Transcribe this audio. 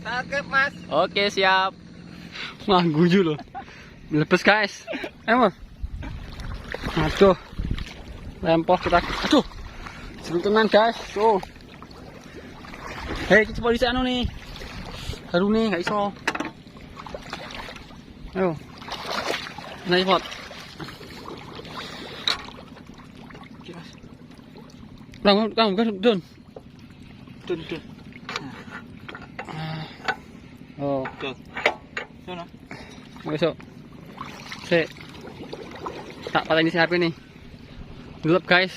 Oke, Mas. Oke, siap. Wah, guju loh. Lepas, guys. Ayo, Mas. Aduh. Lempoh kita. Aduh. Seruntunan, guys. Tuh. Hei, coba di sana nih. Baru nih, nggak iso. Ayo. Nah, cepet. Kamu kan Don. Dun. Oh, Tuh. Sana. besok. Tak patah ini siapa nih? Gelap, guys.